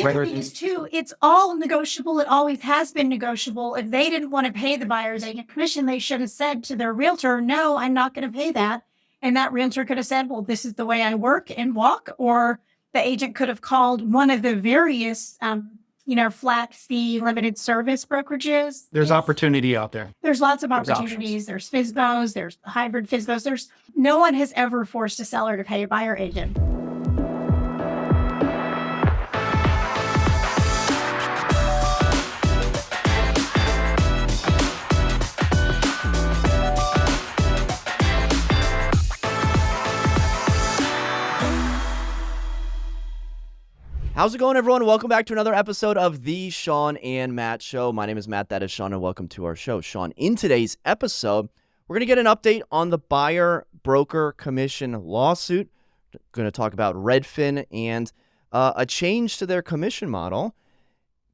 the other thing is, too, it's all negotiable. It always has been negotiable. If they didn't want to pay the buyer's agent commission, they should have said to their realtor, no, I'm not going to pay that. And that realtor could have said, well, this is the way I work and walk. Or the agent could have called one of the various, flat fee limited service brokerages. There's opportunity out there. There's lots of opportunities. There's FSBOs. There's hybrid FSBOs. No one has ever forced a seller to pay a buyer agent. How's it going, everyone? Welcome back to another episode of the Sean and Matt Show. My name is Matt, that is Sean, and welcome to our show. Sean, in today's episode, we're going to get an update on the buyer-broker commission lawsuit. We're going to talk about Redfin and a change to their commission model.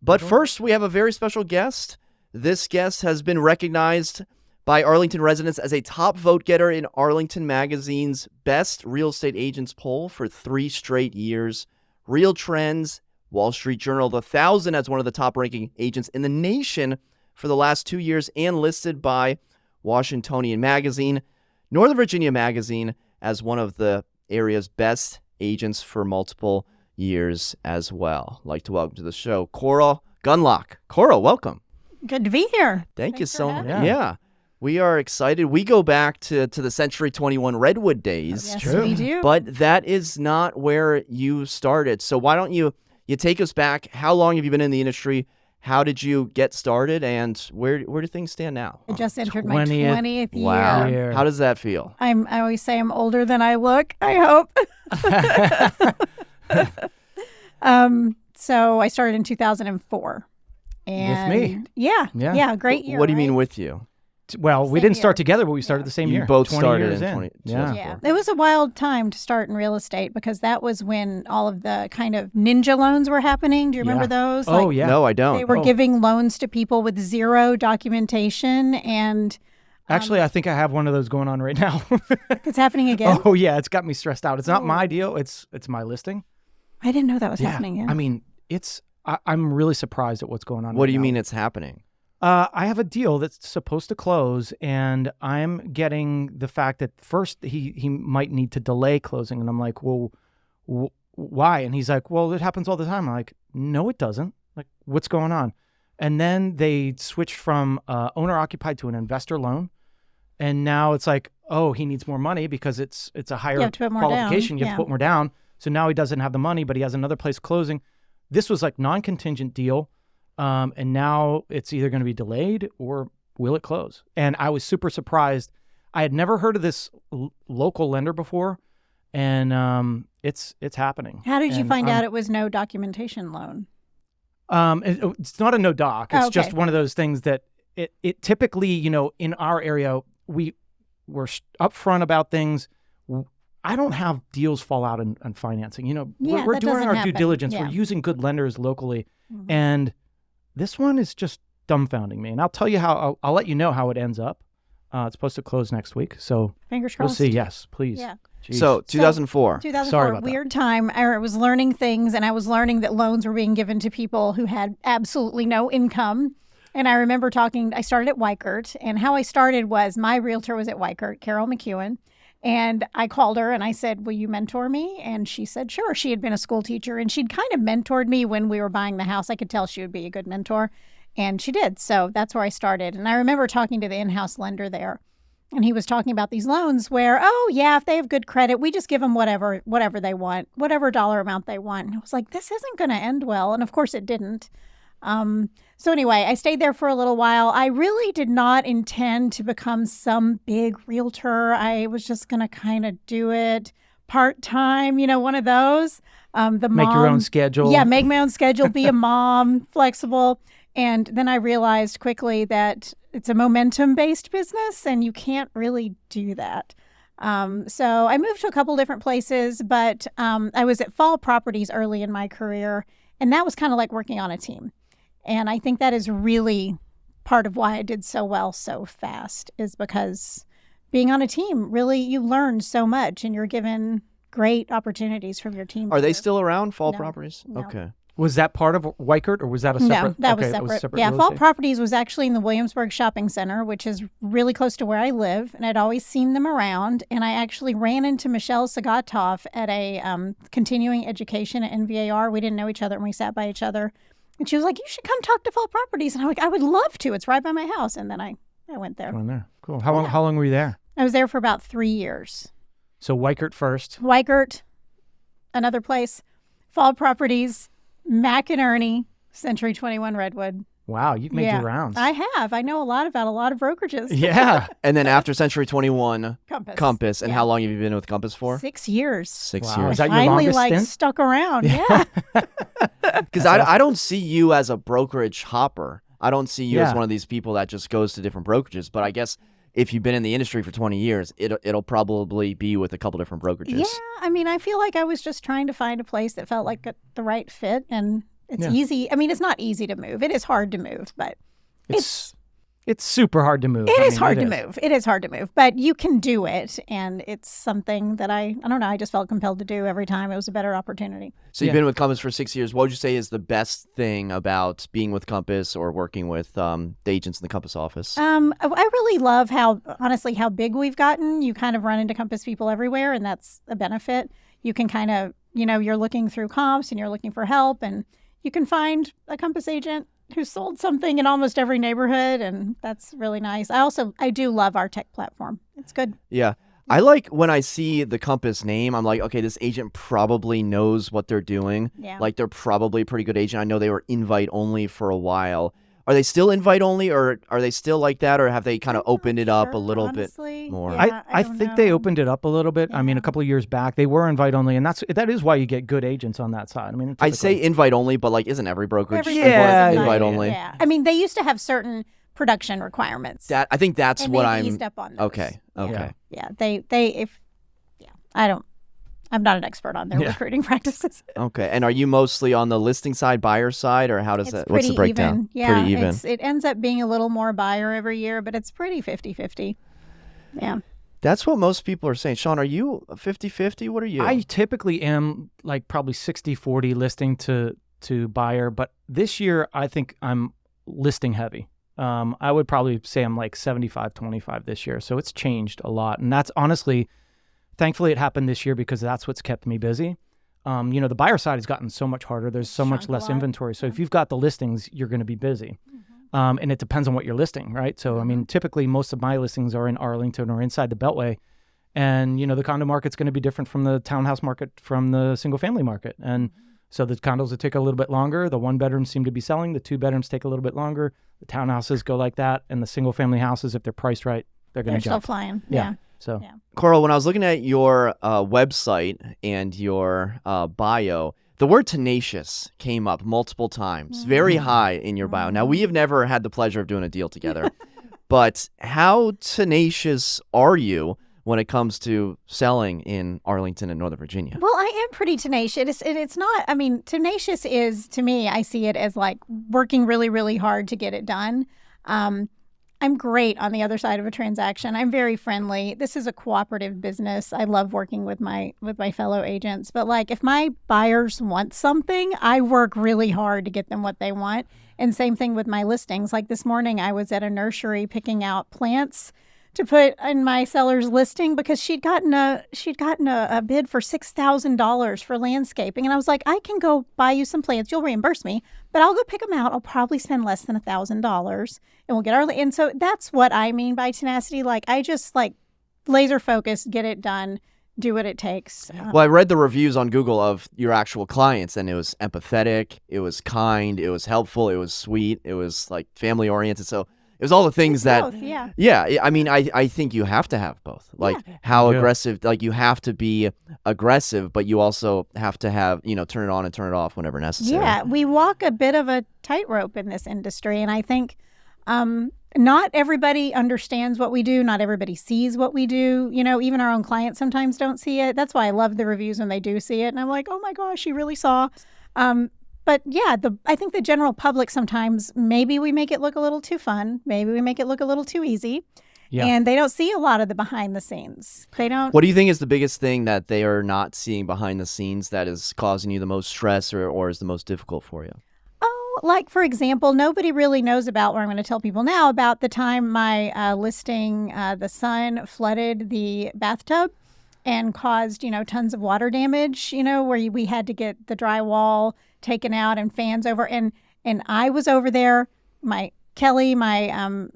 But first, we have a very special guest. This guest has been recognized by Arlington residents as a top vote getter in Arlington Magazine's Best Real Estate Agents poll for 3 straight years. Real Trends, Wall Street Journal, the 1,000 as one of the top-ranking agents in the nation for the last 2 years, and listed by Washingtonian Magazine, Northern Virginia Magazine as one of the area's best agents for multiple years as well. I'd like to welcome to the show Coral Gundlach. Coral, welcome. Good to be here. Thank you so much. Yeah. We are excited. We go back to the Century 21 Redwood days. Yes, we do. But that is not where you started. So why don't you take us back? How long have you been in the industry? How did you get started? And where do things stand now? I just entered my 20th year. Wow. How does that feel? I always say I'm older than I look, I hope. So I started in 2004. And with me? Yeah, great year. What do you mean with you? Well, we didn't start together, but we started the same year. You both 20 started years in 20. Yeah. It was a wild time to start in real estate because that was when all of the kind of ninja loans were happening. Do you remember those? Oh, yeah. No, I don't. They were giving loans to people with zero documentation and... Actually, I think I have one of those going on right now. It's happening again? Oh, yeah. It's got me stressed out. It's not my deal. It's my listing. I didn't know that was happening. Yeah. I mean, I'm really surprised at what's going on. What do you mean it's happening? I have a deal that's supposed to close, and I'm getting the fact that first he might need to delay closing, and I'm like, well, why? And he's like, well, it happens all the time. I'm like, no, it doesn't. Like, what's going on? And then they switched from owner-occupied to an investor loan, and now it's like, oh, he needs more money because it's a higher qualification. You have to put more down. So now he doesn't have the money, but he has another place closing. This was like non-contingent deal. And now it's either going to be delayed or will it close? And I was super surprised. I had never heard of this local lender before, and it's happening. How did you find out it was no documentation loan? It's not a no doc. It's just one of those things that it typically, in our area, we're upfront about things. I don't have deals fall out on financing. We're doing our due diligence. Yeah. We're using good lenders locally, and this one is just dumbfounding me, and I'll tell you how. I'll let you know how it ends up. It's supposed to close next week, so fingers crossed. We'll see. Yes, please. Yeah. Jeez. So 2004. 2004. Sorry about weird time. I was learning things, and I was learning that loans were being given to people who had absolutely no income. And I remember I started at Weichert, and how I started was my realtor was at Weichert, Carol McEwen. And I called her and I said, will you mentor me? And she said, sure. She had been a school teacher and she'd kind of mentored me when we were buying the house. I could tell she would be a good mentor. And she did. So that's where I started. And I remember talking to the in-house lender there. And he was talking about these loans where, oh, yeah, if they have good credit, we just give them whatever they want, whatever dollar amount they want. And I was like, this isn't going to end well. And of course it didn't. So anyway, I stayed there for a little while. I really did not intend to become some big realtor. I was just going to kind of do it part-time, one of those. Make your own schedule. Yeah, make my own schedule, be a mom, flexible. And then I realized quickly that it's a momentum-based business and you can't really do that. So I moved to a couple different places, but I was at Fall Properties early in my career, and that was kind of like working on a team. And I think that is really part of why I did so well so fast, is because being on a team, really, you learn so much and you're given great opportunities from your team. Are they still around, Fall Properties? No. Okay. Was that part of Weikert, or was that a separate? No, that was okay, separate. That was separate Yeah, real Fault estate? Properties was actually in the Williamsburg Shopping Center, which is really close to where I live, and I'd always seen them around. And I actually ran into Michelle Sagatov at a continuing education at NVAR. We didn't know each other, and we sat by each other. And she was like, "You should come talk to Fault Properties." And I'm like, "I would love to. It's right by my house." And then I went there. Going there. Cool. How long were you there? I was there for about 3 years. So Weikert first. Weikert, another place, Fault Properties, McInerney, Century 21 Redwood. Wow, you've made your rounds. I have. I know a lot about a lot of brokerages. Yeah. And then after Century 21, Compass. And Yeah. how long have you been with Compass for? 6 years. 6 Wow. years. Is that your Finally, longest like, stint? stuck around. Yeah. Because I don't see you as a brokerage hopper. I don't see you as Yeah. one of these people that just goes to different brokerages. But I guess if you've been in the industry for 20 years, it'll probably be with a couple different brokerages. Yeah. I mean, I feel like I was just trying to find a place that felt like the right fit. And it's Yeah. easy. I mean, it's not easy to move. It is hard to move, but It's super hard to move. it I is mean, hard to move. It is hard to move, but you can do it. And it's something that I don't know, I just felt compelled to do every time. It was a better opportunity. So you've been with Compass for 6 years. What would you say is the best thing about being with Compass or working with the agents in the Compass office? I really love honestly, how big we've gotten. You kind of run into Compass people everywhere, and that's a benefit. You can kind of, you're looking through comps and you're looking for help, and you can find a Compass agent who sold something in almost every neighborhood, and that's really nice. I do love our tech platform. It's good. Yeah. I like when I see the Compass name, I'm like, okay, this agent probably knows what they're doing. Yeah. Like they're probably a pretty good agent. I know they were invite only for a while. Are they still invite only, or are they still like that, or have they kind of opened it up a little honestly. bit more? Yeah, I don't think they know. opened it up a little bit. I mean, a couple of years back, they were invite only, and that is why you get good agents on that side. I mean, I say invite only, but like, isn't every brokerage Everything Yeah, is invite yeah. only? Yeah. I mean, they used to have certain production requirements. I think that's and what they've I'm. eased up on those. Okay. Yeah. Okay. Yeah. I'm not an expert on their recruiting practices. Okay. And are you mostly on the listing side, buyer side, or how does It's that? What's the pretty breakdown? even. Yeah, Pretty even. it ends up being a little more buyer every year, but it's pretty 50-50. Yeah. That's what most people are saying. Sean, are you 50-50? What are you? I typically am like probably 60-40 listing to buyer, but this year I think I'm listing heavy. I would probably say I'm like 75-25 this year. So it's changed a lot. And that's honestly, thankfully it happened this year because that's what's kept me busy. The buyer side has gotten so much harder. There's so much shrunk a less lot. inventory. So if you've got the listings, you're going to be busy. And it depends on what you're listing, right? So, I mean, typically most of my listings are in Arlington or inside the Beltway. And, the condo market's going to be different from the townhouse market, from the single family market. And so the condos will take a little bit longer. The one bedrooms seem to be selling. The two bedrooms take a little bit longer. The townhouses go like that. And the single family houses, if they're priced right, they're going They're to still jump. flying. Yeah. Yeah. So Yeah. Coral, when I was looking at your website and your bio, the word tenacious came up multiple times, very high in your bio. Now, we have never had the pleasure of doing a deal together, but how tenacious are you when it comes to selling in Arlington and Northern Virginia? Well, I am pretty tenacious. It's not, I mean, tenacious is, to me, I see it as like working really, really hard to get it done. I'm great on the other side of a transaction. I'm very friendly. This is a cooperative business. I love working with my fellow agents. But like, if my buyers want something, I work really hard to get them what they want. And same thing with my listings. Like this morning, I was at a nursery picking out plants to put in my seller's listing because she'd gotten a bid for $6,000 for landscaping, and I was like, I can go buy you some plants. You'll reimburse me, but I'll go pick them out. I'll probably spend less than $1,000, and we'll get our. And so that's what I mean by tenacity. Like I just like laser focused, get it done, do what it takes. Well, I read the reviews on Google of your actual clients, and it was empathetic, it was kind, it was helpful, it was sweet, it was like family oriented. So it was all the things that, Both, yeah. yeah. I mean, I think you have to have both. Like how Yeah. aggressive, like you have to be aggressive, but you also have to have, turn it on and turn it off whenever necessary. Yeah, we walk a bit of a tightrope in this industry, and I think not everybody understands what we do. Not everybody sees what we do. Even our own clients sometimes don't see it. That's why I love the reviews when they do see it, and I'm like, oh my gosh, you really saw. But yeah, I think the general public sometimes, maybe we make it look a little too fun. Maybe we make it look a little too easy. Yeah. And they don't see a lot of the behind the scenes. They don't. What do you think is the biggest thing that they are not seeing behind the scenes that is causing you the most stress or is the most difficult for you? Oh, like for example, nobody really knows about, or I'm going to tell people now, about the time my listing, the sun flooded the bathtub and caused, tons of water damage, where we had to get the drywall taken out and fans over. And I was over there, Kelly, my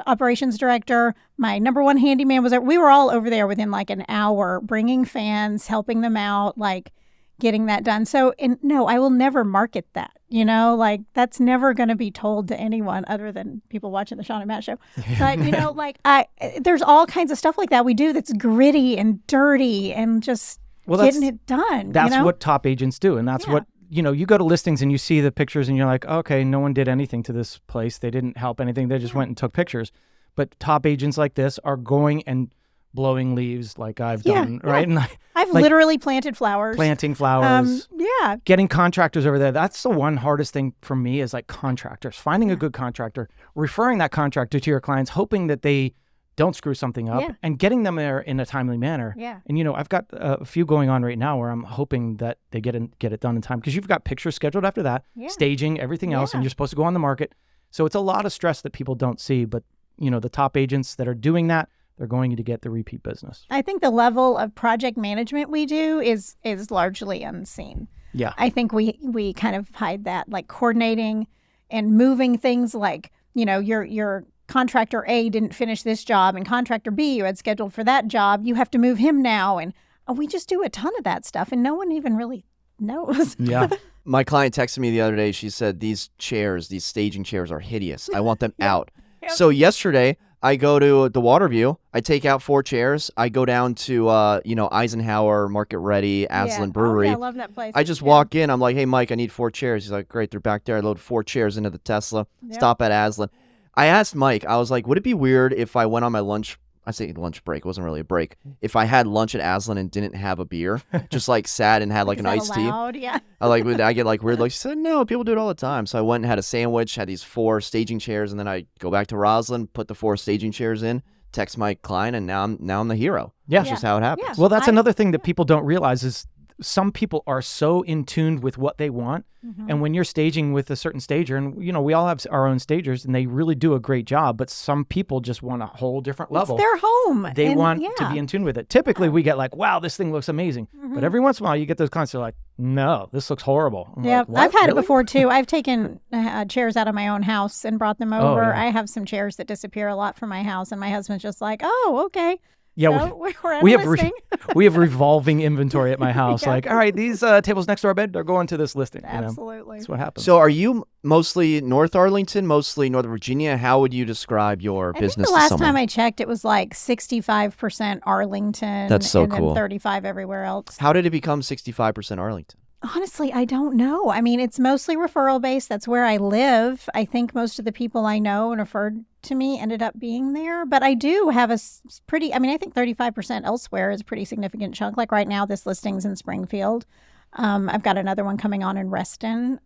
operations director, my number one handyman was there. We were all over there within like an hour, bringing fans, helping them out, like getting that done. So, no, I will never market that, like that's never going to be told to anyone other than people watching the Sean and Matt show. But, there's all kinds of stuff like that we do that's gritty and dirty and just getting it done. That's what top agents do. And that's what, you go to listings and you see the pictures and you're like, okay, no one did anything to this place. They didn't help anything. They just went and took pictures. But top agents like this are going and blowing leaves like I've done, right? And I've literally planted flowers. Planting flowers. Yeah. Getting contractors over there. That's the one hardest thing for me is like contractors. Finding a good contractor, referring that contractor to your clients, hoping that they don't screw something up, and getting them there in a timely manner. Yeah. And, I've got a few going on right now where I'm hoping that they get it done in time because you've got pictures scheduled after that, staging, everything else, and you're supposed to go on the market. So it's a lot of stress that people don't see. But, the top agents that are doing that, they're going to get the repeat business. I think the level of project management we do is largely unseen. Yeah. I think we kind of hide that, like coordinating and moving things like, your contractor A didn't finish this job and contractor B you had scheduled for that job, you have to move him now. And we just do a ton of that stuff and no one even really knows. Yeah. My client texted me the other day. She said, these staging chairs are hideous. I want them out. Yep. So yesterday I go to the Waterview. I take out 4 chairs. I go down to, Eisenhower, Market Ready, Aslan Brewery. I love that place. I just walk in. I'm like, hey, Mike, I need 4 chairs. He's like, great, they're back there. I load 4 chairs into the Tesla. Stop at Aslan. I asked Mike, I was like, would it be weird if I went on my lunch? I say lunch break. It wasn't really a break. If I had lunch at Aslan and didn't have a beer, just like sat and had like an iced tea. Yeah. I get like weird looks. She said, no, people do it all the time. So I went and had a sandwich, had these 4 staging chairs, and then I go back to Roslyn, put the 4 staging chairs in, text my client, and now I'm the hero. Yeah. That's just how it happens. Yeah. Well, that's another thing that people don't realize is some people are so in tune with what they want. And when you're staging with a certain stager, and we all have our own stagers and they really do a great job, but some people just want a whole different level. It's their home. They want to be in tune with it. Typically we get like, wow, this thing looks amazing. But every once in a while you get those clients that are like, no, this looks horrible. I'm like, what? I've had Really? it before too. I've taken chairs out of my own house and brought them over. yeah. I have some chairs that disappear a lot from my house and my husband's just like, oh, okay. Yeah, So we're at we a have listing. we have revolving inventory at my house. Yeah. Like, all right, these tables next to our bed, they're going to this listing. Absolutely. That's what happens. So are you mostly North Arlington, mostly Northern Virginia? How would you describe your I business think the to last someone? time I checked, it was like 65% Arlington. That's so and cool. then 35 everywhere else. How did it become 65% Arlington? Honestly, I don't know. I mean, it's mostly referral based. That's where I live. I think most of the people I know and referred to me ended up being there. But I do have I think 35% elsewhere is a pretty significant chunk. Like right now, this listing's in Springfield. I've got another one coming on in Reston.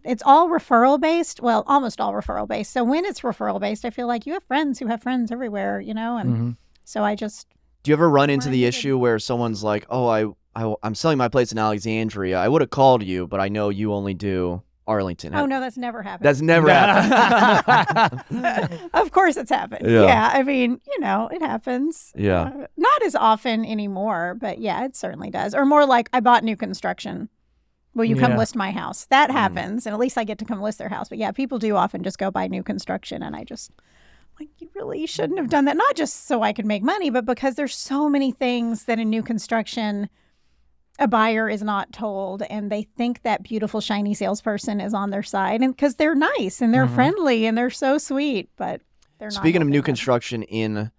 It's all referral based. Well, almost all referral based. So when it's referral based, I feel like you have friends who have friends everywhere, and so I just. Do you ever run into the issue where someone's like, oh, I'm selling my place in Alexandria. I would have called you, but I know you only do Arlington. Oh, no, that's never happened. That's never happened. Of course it's happened. Yeah. I mean, it happens. Yeah. Not as often anymore, but yeah, it certainly does. Or more like, I bought new construction. Will you come list my house? That happens, and at least I get to come list their house. But yeah, people do often just go buy new construction, and I just... like, you really shouldn't have done that. Not just so I could make money, but because there's so many things that in new construction a buyer is not told, and they think that beautiful, shiny salesperson is on their side, and because they're nice and they're friendly and they're so sweet, but they're not. Speaking of new helping them. construction in,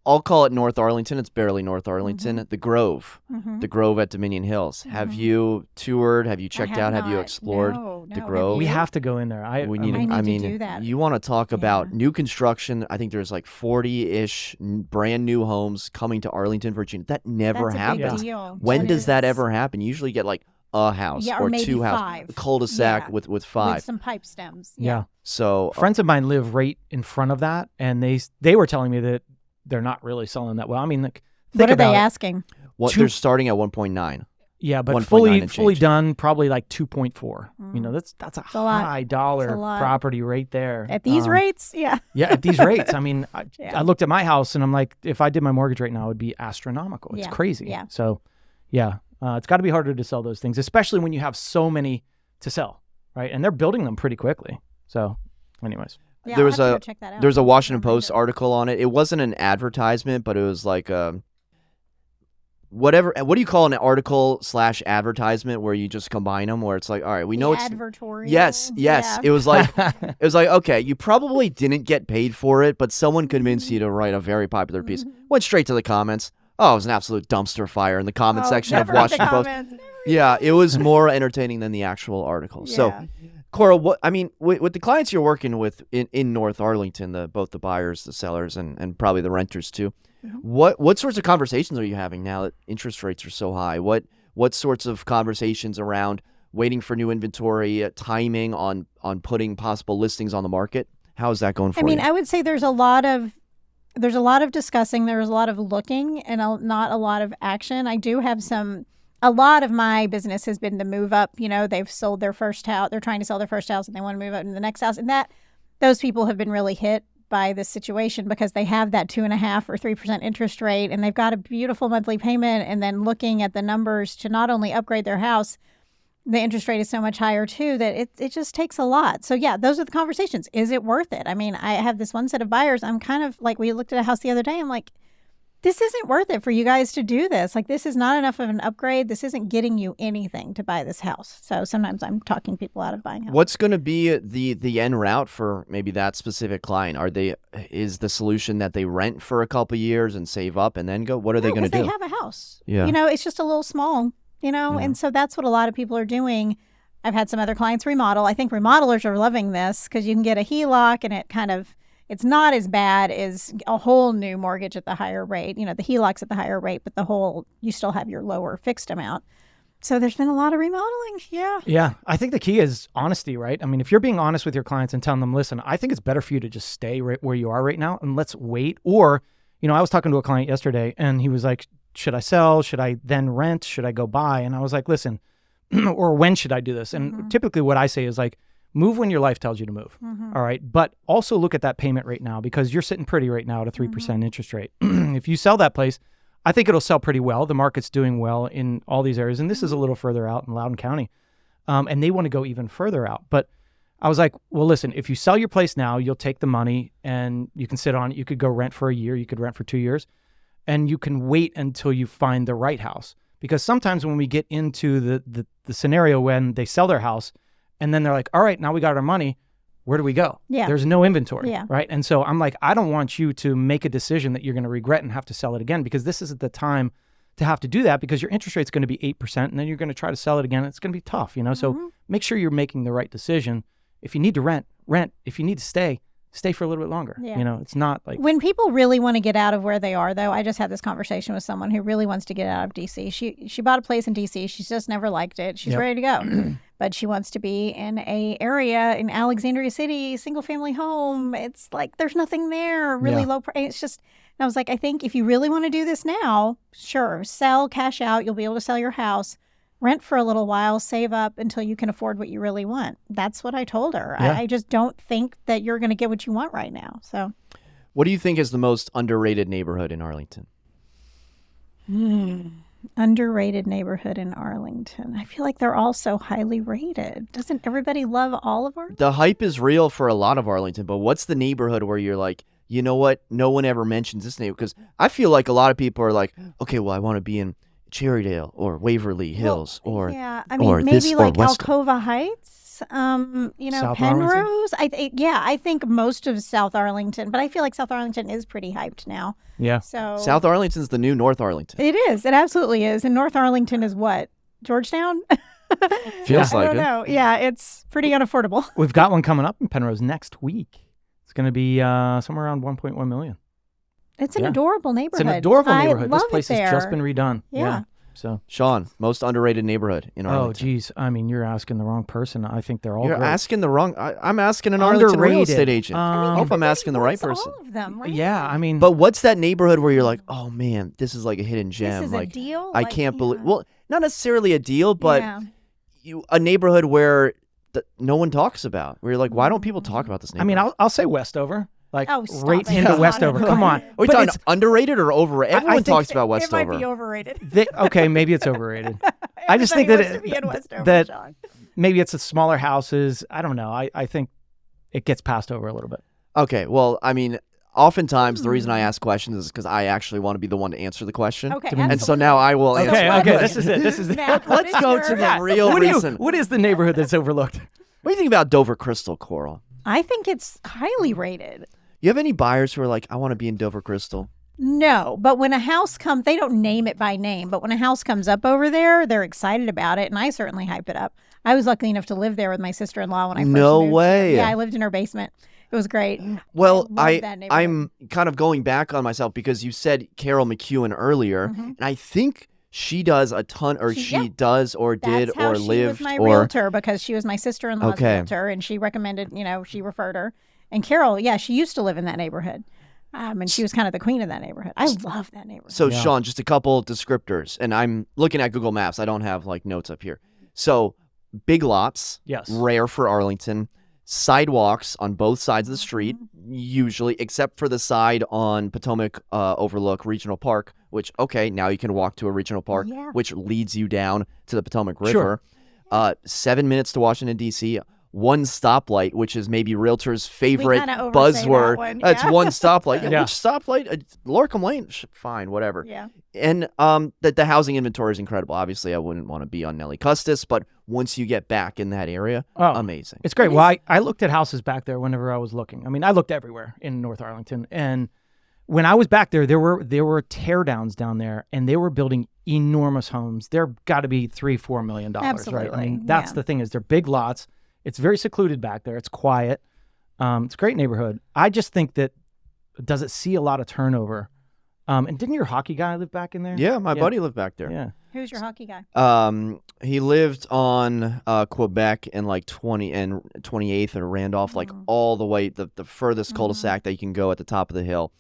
I'll call it North Arlington. It's barely North Arlington. The Grove. The Grove at Dominion Hills. Have you toured? Have you checked out? Have you explored the Grove? we have to go in there. We need. I need to do that. You want to talk about new construction? I think there's like 40-ish brand new homes coming to Arlington, Virginia. That never That's a happens. big deal. When does that is. ever happen? You usually get like a house Yeah, or maybe 2 houses, 5. a cul-de-sac Yeah. with 5. With some pipe stems. Yeah. So Friends of mine live right in front of that, and they were telling me that they're not really selling that well. I mean, like, What think are they about it. asking? What they're starting at 1.9. Yeah, but 1.9 fully and fully change. done, probably like 2.4. You know, that's a a lot. high dollar It's a lot. property right there. At these rates, yeah. Yeah, at these rates. I mean, Yeah. I looked at my house and I'm like, if I did my mortgage right now, it would be astronomical. It's Yeah. crazy. Yeah. So, yeah, it's got to be harder to sell those things, especially when you have so many to sell, right? And they're building them pretty quickly. So, anyways. Yeah, There I'll was have to a go check that out. There's a Washington Reminder. Post article on it. It wasn't an advertisement, but it was like whatever. What do you call an article / advertisement where you just combine them? Where it's like, all right, we know it's advertorial. yes. Yeah. It was like okay, you probably didn't get paid for it, but someone convinced you to write a very popular piece. Went straight to the comments. Oh, it was an absolute dumpster fire in the comment section of never read the Washington Post. comments. Yeah, it was more entertaining than the actual article. So, Yeah. Coral, what I mean, with the clients you're working with in North Arlington, both the buyers, the sellers, and probably the renters too, what sorts of conversations are you having now that interest rates are so high? What sorts of conversations around waiting for new inventory, timing on putting possible listings on the market? How is that going for I mean, you? I would say there's a lot of discussing, there's a lot of looking, and not a lot of action. I do have a lot of my business has been to move up. You know, they've sold their first house, they're trying to sell their first house, and they want to move up into the next house, and those people have been really hit by this situation because they have that 2.5% or 3% interest rate, and they've got a beautiful monthly payment, and then looking at the numbers to not only upgrade their house, the interest rate is so much higher too that it just takes a lot. So yeah, those are the conversations. Is it worth it? I mean, I have this one set of buyers. I'm kind of like, we looked at a house the other day. I'm like, this isn't worth it for you guys to do this. Like, this is not enough of an upgrade. This isn't getting you anything to buy this house. So sometimes I'm talking people out of buying houses. What's going to be the end route for maybe that specific client? Is the solution that they rent for a couple of years and save up and then go? What are they going to do? They have a house. Yeah. You know, it's just a little small, you know, and so that's what a lot of people are doing. I've had some other clients remodel. I think remodelers are loving this because you can get a HELOC and it's not as bad as a whole new mortgage at the higher rate. You know, the HELOC's at the higher rate, but you still have your lower fixed amount. So there's been a lot of remodeling. Yeah. Yeah. I think the key is honesty, right? I mean, if you're being honest with your clients and telling them, listen, I think it's better for you to just stay right where you are right now and let's wait. Or, you know, I was talking to a client yesterday and he was like, should I sell? Should I then rent? Should I go buy? And I was like, listen, or when should I do this? And typically what I say is like, move when your life tells you to move. All right. But also look at that payment rate now because you're sitting pretty right now at a 3% interest rate. If you sell that place, I think it'll sell pretty well. The market's doing well in all these areas. And this is a little further out in Loudoun County. And they want to go even further out. But I was like, well, listen, if you sell your place now, you'll take the money and you can sit on it. You could go rent for a year. You could rent for 2 years. And you can wait until you find the right house. Because sometimes when we get into the scenario when they sell their house, and then they're like, all right, now we got our money. Where do we go? Yeah. There's no inventory, Yeah. right? And so I'm like, I don't want you to make a decision that you're going to regret and have to sell it again because this isn't the time to have to do that because your interest rate's going to be 8% and then you're going to try to sell it again. It's going to be tough, you know? So make sure you're making the right decision. If you need to rent. If you need to stay for a little bit longer. Yeah. You know, it's not like... When people really want to get out of where they are, though, I just had this conversation with someone who really wants to get out of D.C. She bought a place in D.C. She's just never liked it. She's ready to go. But she wants to be in a area in Alexandria City, single-family home. It's like there's nothing there, really low price. It's just... And I was like, I think if you really want to do this now, sure, sell, cash out. You'll be able to sell your house. Rent for a little while, save up until you can afford what you really want. That's what I told her. Yeah. I just don't think that you're going to get what you want right now. So, What do you think is the most underrated neighborhood in Arlington? underrated neighborhood in Arlington. I feel like they're all so highly rated. Doesn't everybody love all of Arlington? The hype is real for a lot of Arlington, but what's the neighborhood where you're like, you know what? No one ever mentions this neighborhood. Because I feel like a lot of people are like, okay, well, I want to be in Cherrydale or Waverly Hills or yeah, I or mean this maybe or like West. Alcova Heights. South Penrose. I think most of South Arlington, but I feel like South Arlington is pretty hyped now. Yeah. So South Arlington's the new North Arlington. it is. It absolutely is. And North Arlington is what? Georgetown? Feels I like don't it. know. Yeah, it's pretty unaffordable. We've got one coming up in Penrose next week. It's going to be somewhere around 1.1 million. It's an Yeah. adorable neighborhood. It's an adorable I neighborhood. love This place it has just there. been redone. Yeah. So, Sean, most underrated neighborhood in Arlington. oh, geez. I mean, you're asking the wrong person. I think they're all You're great. asking the wrong. I'm asking an Arlington real Underrated. estate agent. I hope I'm Everybody asking the right wants person. All of them, right? Yeah, I mean, But what's that neighborhood where you're like, oh man, this is like a hidden gem? This is like a deal. I Like, can't believe. yeah. Well, not necessarily a deal, but Yeah. a neighborhood where no one talks about. Where you're like, why don't people talk about this I neighborhood? mean, I'll say Westover. Like, Oh, stop right it. into Stop Westover. it. Come on. Are we But talking it's- underrated or overrated? Everyone think talks about It Westover. might be overrated. okay, maybe it's overrated. I just think that Everybody wants to be in Westover, that Sean. maybe it's the smaller houses. I don't know. I think it gets passed over a little bit. Okay, well, I mean, oftentimes the reason I ask questions is because I actually want to be the one to answer the question. Okay, And so now I will answer. Okay, the okay. question. This is it. Matt, what Let's is go your- to the real reason. What is the neighborhood that's overlooked? What do you think about Dover Crystal, Coral? I think it's highly rated. You have any buyers who are like, I want to be in Dover Crystal? No, but when a house comes, they don't name it by name, but when a house comes up over there, they're excited about it, and I certainly hype it up. I was lucky enough to live there with my sister-in-law when I first No moved. way. Yeah, I lived in her basement. It was great. Well, I love that neighborhood. I'm kind of going back on myself because you said Carol McEwen earlier, and I think she does a ton, or she does, or did, That's how or she lived, was my or realtor because she was my sister-in-law's Okay. realtor, and she recommended, she referred her. And Carol, yeah, she used to live in that neighborhood. And she was kind of the queen of that neighborhood. I love that neighborhood. So, Sean, just a couple descriptors, and I'm looking at Google Maps. I don't have like notes up here. So, big lots, Yes. rare for Arlington. Sidewalks on both sides of the street, usually, except for the side on Potomac Overlook Regional Park, which, okay, now you can walk to a regional park, which leads you down to the Potomac River. Sure. 7 minutes to Washington, D.C., one stoplight, which is maybe Realtor's favorite kinda oversay that buzzword. one, It's yeah. one stoplight. Yeah. Which stoplight? Lorcom Lane? Fine, whatever. Yeah. And the housing inventory is incredible. Obviously, I wouldn't want to be on Nellie Custis, but once you get back in that area, amazing. It's great. Well, I looked at houses back there whenever I was looking. I mean, I looked everywhere in North Arlington, and when I was back there, there were tear downs down there, and they were building enormous homes. They're got to be $3-4 million, right? I Absolutely, mean, that's yeah. the thing is they're big lots. It's very secluded back there. It's quiet. It's a great neighborhood. I just think that does it see a lot of turnover? And didn't your hockey guy live back in there? Yeah, my buddy lived back there. Yeah. Who's your hockey guy? He lived on Quebec and like 28th and Randolph, like all the way the furthest cul-de-sac that you can go at the top of the hill.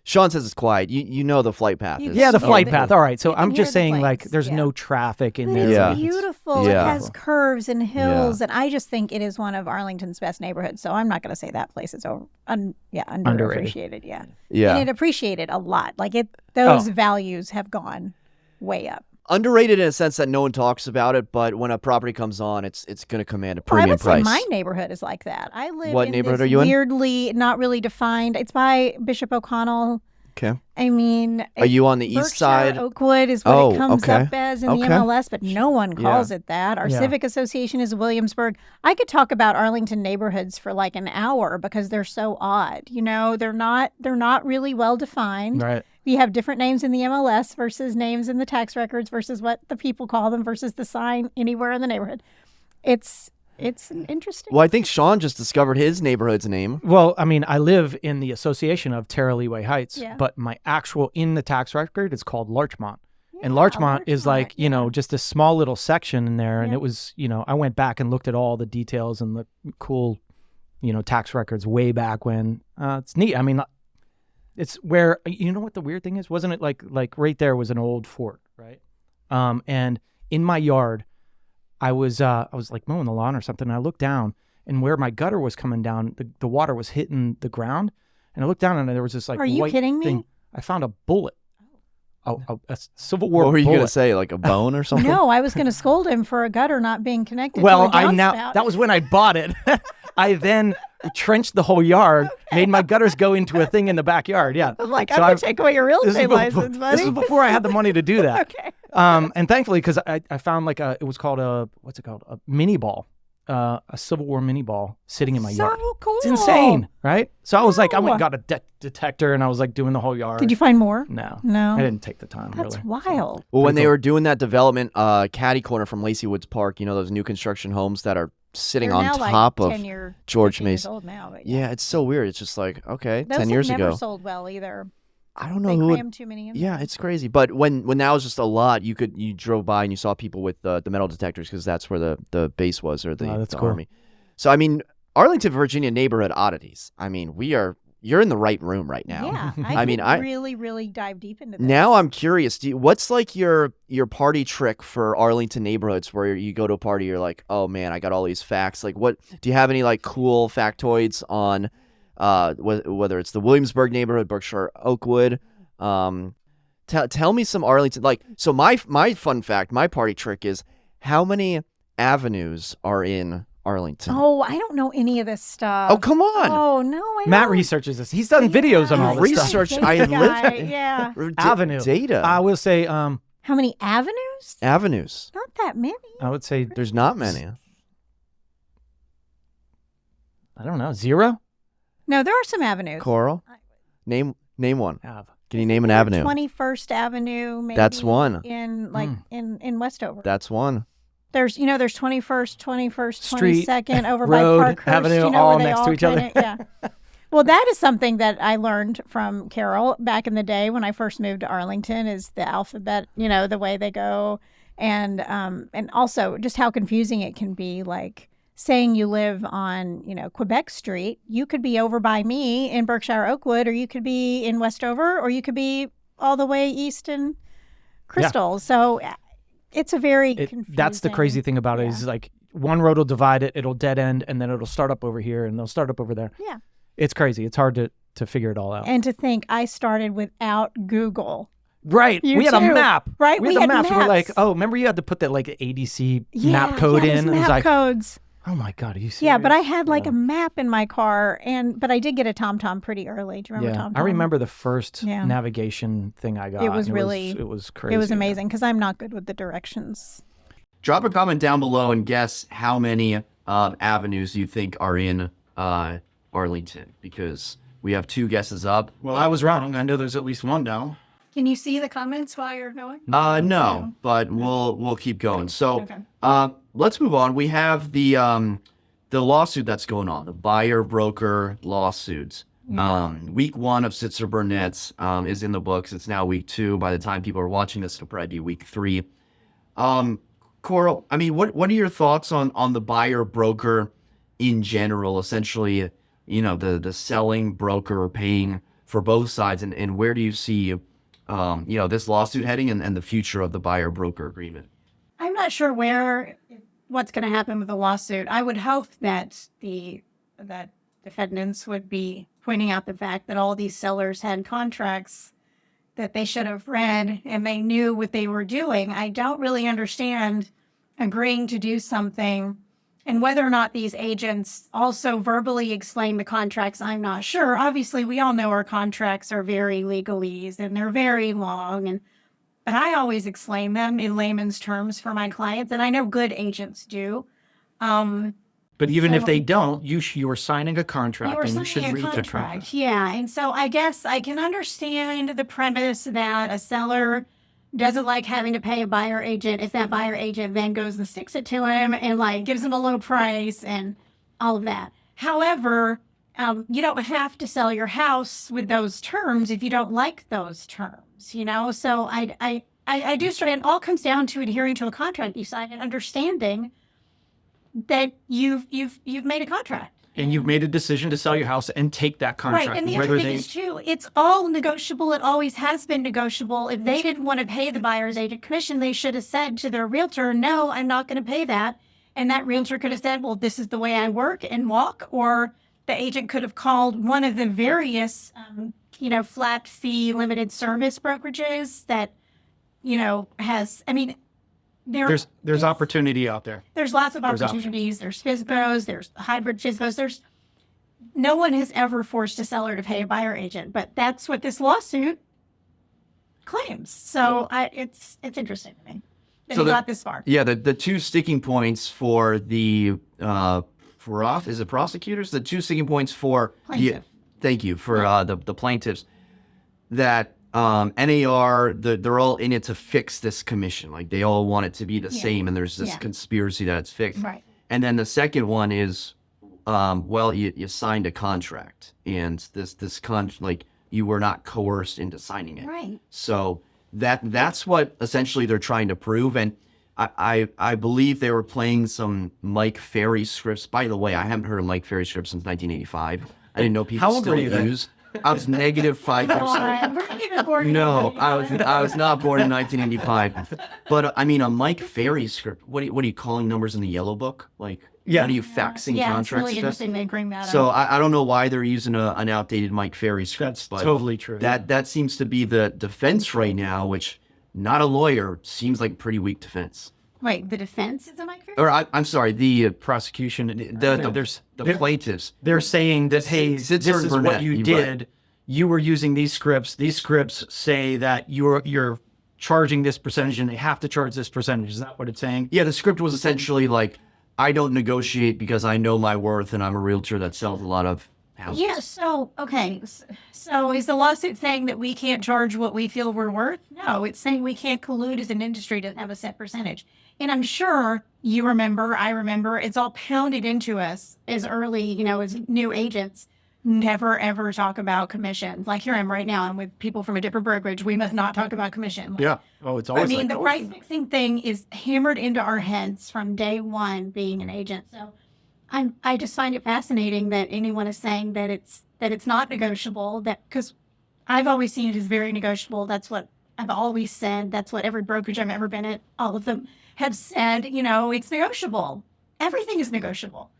Sean says it's quiet. You know the flight path. You is Yeah, the Yeah, flight the- path. All right. So you can I'm hear just the saying, like, planes. there's Yeah. no traffic in But there. it's Yeah. beautiful. Yeah. It has curves and hills, and I just think it is one of Arlington's best neighborhoods. So I'm not going to say that place is underappreciated. Yeah, Yeah. and it appreciated a lot. Like those values have gone way up. Underrated in a sense that no one talks about it, but when a property comes on, it's going to command a Well, I premium would price. say my neighborhood is like that. I live What in neighborhood this are you in? weirdly not really defined. It's by Bishop O'Connell. Okay. I mean, Are you on the east Berkshire side? Oakwood is what Oh, it comes okay. up as in the Okay. MLS, but no one calls it that. Our Yeah. civic association is Williamsburg. I could talk about Arlington neighborhoods for like an hour because they're so odd. They're not really well defined. Right. You have different names in the MLS versus names in the tax records versus what the people call them versus the sign anywhere in the neighborhood. It's interesting. Well, I think Sean just discovered his neighborhood's name. Well, I mean, I live in the association of Terra Leeway Heights, Yeah. but my actual in the tax record is called Larchmont. And Larchmont is like, just a small little section in there. And Yeah. it was, I went back and looked at all the details and the cool, tax records way back when. It's neat. I mean, it's where, you know what the weird thing is? Wasn't it like right there was an old fort, right? And in my yard, I was like mowing the lawn or something. And I looked down, and where my gutter was coming down, the water was hitting the ground. And I looked down, and there was this like Are you white kidding me? thing. I found a bullet. A Civil War What were you bullet. going to say? Like a bone or something? No, I was going to scold him for a gutter not being connected. Well, to a downspout. that was when I bought it. I then trenched the whole yard, made my gutters go into a thing in the backyard. Yeah. I'm like, So I'm going I've- to take away your real This is estate befo- license, buddy. This is before I had the money to do that. Okay. And thankfully, because I found like it was called a mini ball, a Civil War mini ball sitting in my yard. So cool. It's insane, right? So I was like, I went Wow. and got a detector, and I was like doing the whole yard. Did you find more? No. No. I didn't take the time, That's really. wild. Well, when Pretty they cool. were doing that development, Caddy Corner from Lacey Woods Park, those new construction homes that are sitting They're on now top like of 10 year, George 15 years Mason. old now, but Yeah, it's so weird. It's just like, okay, Those 10 have years never ago. sold well either. I don't know They who would, cram too many in. yeah, it's crazy. But when that was just a lot, you drove by and you saw people with the metal detectors because that's where the base was, or Wow, that's the cool. Army. So I mean, Arlington, Virginia neighborhood oddities. I mean, you're in the right room right now. Yeah, I mean, I really, really dive deep into this. Now I'm curious. What's like your party trick for Arlington neighborhoods where you go to a party, you're like, oh man, I got all these facts. Like, what do you have any like cool factoids on whether it's the Williamsburg neighborhood, Berkshire Oakwood? Tell me some Arlington. Like, so my fun fact, my party trick is how many avenues are in Arlington? Oh, I don't know any of this stuff. Oh, come on. Oh no, I Matt don't. researches this. He's done videos on all this stuff. Research. I lived Yeah. Avenue. Data. I will say, How many avenues? Avenues. Not that many. I would say, There's not many. I don't know, 0? No, there are some avenues. Coral, name one. Ave. Can you name an avenue? 21st Avenue, maybe. That's one. In like in Westover. That's one. There's 21st, 21st, Street, 22nd over road, by Parkhurst. avenue, where all they next to each other. Yeah. Well, that is something that I learned from Carol back in the day when I first moved to Arlington, is the alphabet, the way they go, and also just how confusing it can be. Like saying you live on, Quebec Street, you could be over by me in Berkshire Oakwood, or you could be in Westover, or you could be all the way east in Crystal. So it's a very confusing. That's the crazy thing about it is like one road will divide it, it'll dead end, and then it'll start up over here, and they'll start up over there. Yeah. It's crazy. It's hard to figure it all out. And to think I started without Google. Right. You We had a too. map. Right, We we had had maps. We're like, maps. oh, remember you had to put that like ADC Yeah, map code yeah, in? those It was map like, codes. oh my God, are you serious? Yeah, but I had like a map in my car, but I did get a TomTom pretty early. Do you remember TomTom? I remember the first Yeah. navigation thing I got. It was really, it was crazy. It was amazing because I'm not good with the directions. Drop a comment down below and guess how many avenues you think are in Arlington, because we have 2 guesses up. Well, I was wrong. I know there's at least one now. Can you see the comments while you're going? No, but we'll keep going. So let's move on. We have the lawsuit that's going on, the buyer broker lawsuit. Week 1 of Sitzer Burnett's is in the books. It's now week 2. By the time people are watching this, it'll probably be week 3. Coral, I mean, what are your thoughts on the buyer broker in general? Essentially, the selling broker paying for both sides, and where do you see this lawsuit heading and the future of the buyer broker agreement? I'm not sure what's going to happen with the lawsuit. I would hope that that defendants would be pointing out the fact that all these sellers had contracts that they should have read and they knew what they were doing. I don't really understand agreeing to do something, and whether or not these agents also verbally explain the contracts, I'm not sure. Obviously, we all know our contracts are very legalese and they're very long, but I always explain them in layman's terms for my clients, and I know good agents do. But even So- if they don't, you are signing a contract, and you should signing a read the contract. Yeah, and so I guess I can understand the premise that a seller doesn't like having to pay a buyer agent if that buyer agent then goes and sticks it to him and like gives him a low price and all of that. However, you don't have to sell your house with those terms if you don't like those terms, So I do sort of, it all comes down to adhering to a contract you sign and understanding that you've made a contract. And you've made a decision to sell your house and take that contract. Right, and the other thing is too, it's all negotiable. It always has been negotiable. If they didn't want to pay the buyer's agent commission, they should have said to their realtor, no, I'm not going to pay that. And that realtor could have said, well, this is the way I work and walk. Or the agent could have called one of the various, flat fee limited service brokerages that, has, there's opportunity out there. There's lots of opportunities. There's FSBOs, there's hybrid FSBOs. No one has ever forced a seller to pay a buyer agent, but that's what this lawsuit claims. So it's interesting to me that we got this far. Yeah, the 2 sticking points for the is it prosecutors? The 2 sticking points for Plaintiff. Thank you for the plaintiffs, that NAR, they're all in it to fix this commission. Like they all want it to be the same, and there's this conspiracy that it's fixed. Right. And then the second one is, you signed a contract, and you were not coerced into signing it. Right. So that's what essentially they're trying to prove. And I believe they were playing some Mike Ferry scripts. By the way, I haven't heard of Mike Ferry scripts since 1985. I didn't know people How old still were you then? use. I was negative 5%. We're even born in No, 1985. I was not born in 1985. But I mean, a Mike Ferry script. What are you calling numbers in the yellow book? Like, Yeah. what are you faxing Yeah, it's contracts? really to? interesting they bring that So up. I don't know why they're using an outdated Mike Ferry script. That's but totally true. That seems to be the defense right now, which not a lawyer seems like pretty weak defense. Wait, the defense is a Mike Ferry? Or I'm sorry, the prosecution. the plaintiffs. They're saying that, hey, Sitzer this and is Burnett, what you you're did. right. You were using these scripts. These scripts say that you're charging this percentage, and they have to charge this percentage. Is that what it's saying? Yeah, the script was essentially like, I don't negotiate because I know my worth and I'm a realtor that sells a lot of houses. Yeah, so, okay. So is the lawsuit saying that we can't charge what we feel we're worth? No, it's saying we can't collude as an industry to have a set percentage. And I'm sure you remember, I remember, it's all pounded into us as early, as new agents. Never, ever talk about commission. Like here I am right now. I'm with people from a different brokerage. We must not talk about commission. Yeah. Oh, it's I always mean, like the that. price fixing thing is hammered into our heads from day one being an agent. So I just find it fascinating that anyone is saying that it's not negotiable, because I've always seen it as very negotiable. That's what I've always said. That's what every brokerage I've ever been at, all of them have said, it's negotiable. Everything is negotiable.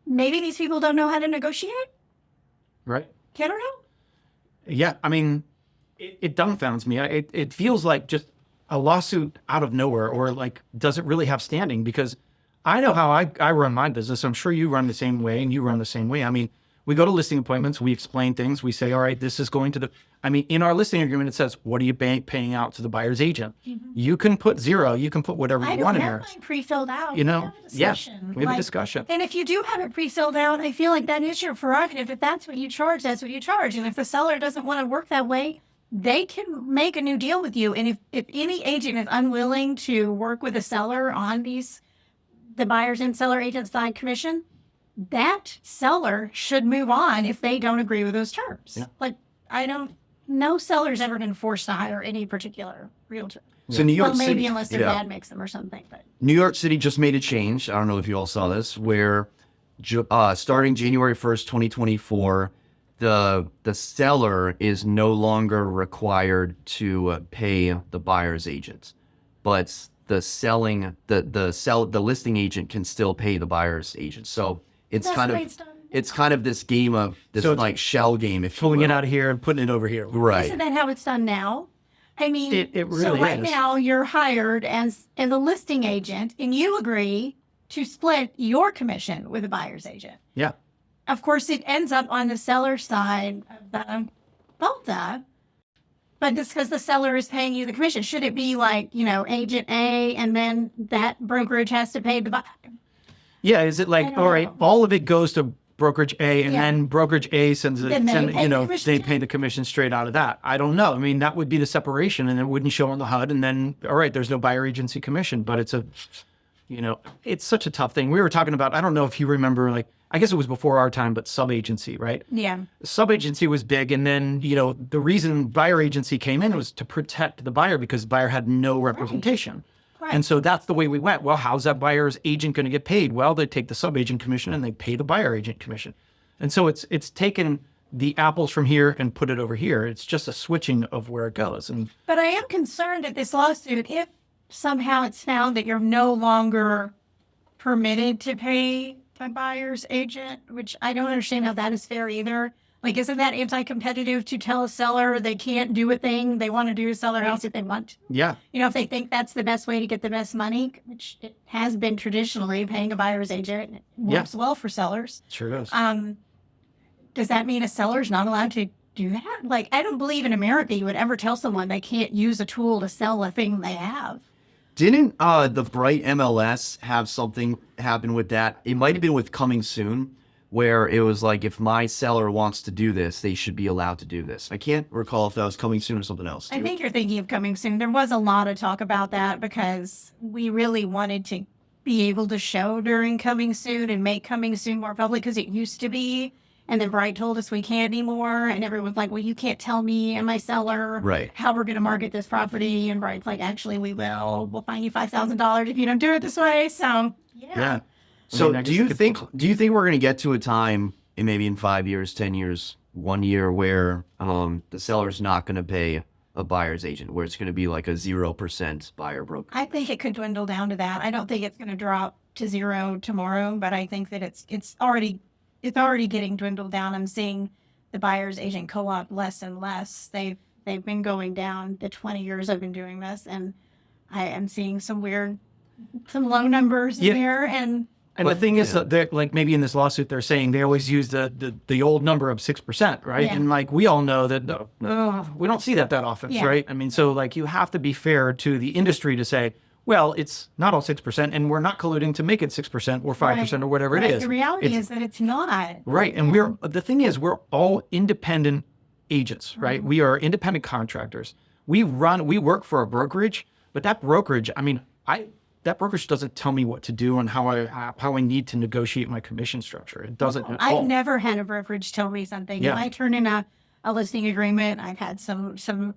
Maybe these people don't know how to negotiate. Right. I don't know. Yeah. I mean, it dumbfounds me. It feels like just a lawsuit out of nowhere, or like, does it really have standing? Because I know how I run my business. I'm sure you run the same way, and you run the same way. I mean, we go to listing appointments, we explain things, we say, all right, this is going to in our listing agreement, it says, what are you paying out to the buyer's agent? Mm-hmm. You can put 0, you can put whatever I you don't want in have there. mine pre-filled out. You know, We have a yeah, discussion. we have a Like, discussion. And if you do have it pre-filled out, I feel like that is your prerogative. If that's what you charge, that's what you charge. And if the seller doesn't want to work that way, they can make a new deal with you. And if any agent is unwilling to work with a seller on the buyer's and seller agent side commission, that seller should move on if they don't agree with those terms. Yeah. Like, no seller's ever been forced to hire any particular realtor. So New York Well, maybe City, unless their dad makes them or something. But New York City just made a change. I don't know if you all saw this, where starting January 1st, 2024, the seller is no longer required to pay the buyer's agent, but the listing agent can still pay the buyer's agent. So it's that's kind the of way it's done. it's kind of this game of this So it's like shell game, if you Pulling will. it out of here and putting it over here. Right. Isn't that how it's done now? I mean, It really so right is. now you're hired as a listing agent, and you agree to split your commission with the buyer's agent. Yeah. Of course, it ends up on the seller side of the delta, but just because the seller is paying you the commission, should it be like, agent A, and then that brokerage has to pay the buyer? Yeah. Is it like, I don't all right, know. all of it goes to brokerage A, and Yeah. then brokerage A sends it, Then they pay the commission they too. pay the commission straight out of that. I don't know. I mean, that would be the separation, and it wouldn't show on the HUD. And then, all right, there's no buyer agency commission, but it's it's such a tough thing. We were talking about, I don't know if you remember, like, I guess it was before our time, but sub-agency, right? Yeah. Sub-agency was big, and then, the reason buyer agency came in was to protect the buyer because the buyer had no representation. Right. And so that's the way we went. Well, how's that buyer's agent going to get paid? Well, they take the sub-agent commission and they pay the buyer agent commission. And so it's taken the apples from here and put it over here. It's just a switching of where it goes. And But I am concerned at this lawsuit, if somehow it's found that you're no longer permitted to pay the buyer's agent, which I don't understand how that is fair either. Like, isn't that anti-competitive to tell a seller they can't do a thing they want to do to sell their house if they want? yeah, If they think that's the best way to get the best money, which it has been traditionally, paying a buyer's agent, and it works well for sellers. sure goes. Does that mean a seller's not allowed to do that? Like, I don't believe in America you would ever tell someone they can't use a tool to sell a thing they have. Didn't the Bright MLS have something happen with that? It might have been with Coming Soon, where it was like, if my seller wants to do this, they should be allowed to do this. I can't recall if that was Coming Soon or something else. I think you're thinking of Coming Soon. There was a lot of talk about that because we really wanted to be able to show during Coming Soon and make Coming Soon more public, because it used to be And then Bright told us we can't anymore. And everyone's like, well, you can't tell me and my seller Right. how we're going to market this property. And Bright's like, actually, we will. We'll fine you $5,000 if you don't do it this way. So, Yeah. So I mean, I do guess you you could- think we're going to get to a time in maybe in 5 years, 10 years, 1 year where the seller's not going to pay a buyer's agent, where it's going to be like a 0% buyer broker? I think it could dwindle down to that. I don't think it's going to drop to zero tomorrow, but I think that it's already getting dwindled down. I'm seeing the buyer's agent co-op less and less. They've been going down the 20 years I've been doing this, and I am seeing some low numbers in there. And the thing is, that like maybe in this lawsuit, they're saying they always use the old number of 6%, right? Yeah. And like we all know that we don't see that often, Yeah. right? I mean, so like you have to be fair to the industry to say, well, it's not all 6%, and we're not colluding to make it 6% or 5% or whatever it is. The reality It's- is that it's not. Right. And the thing is, we're all independent agents, right? We are independent contractors. We work for a brokerage, but that brokerage, I mean, that brokerage doesn't tell me what to do and how I need to negotiate my commission structure. It doesn't at all. I've never had a brokerage tell me something. Yeah. When I turn in a listing agreement, I've had some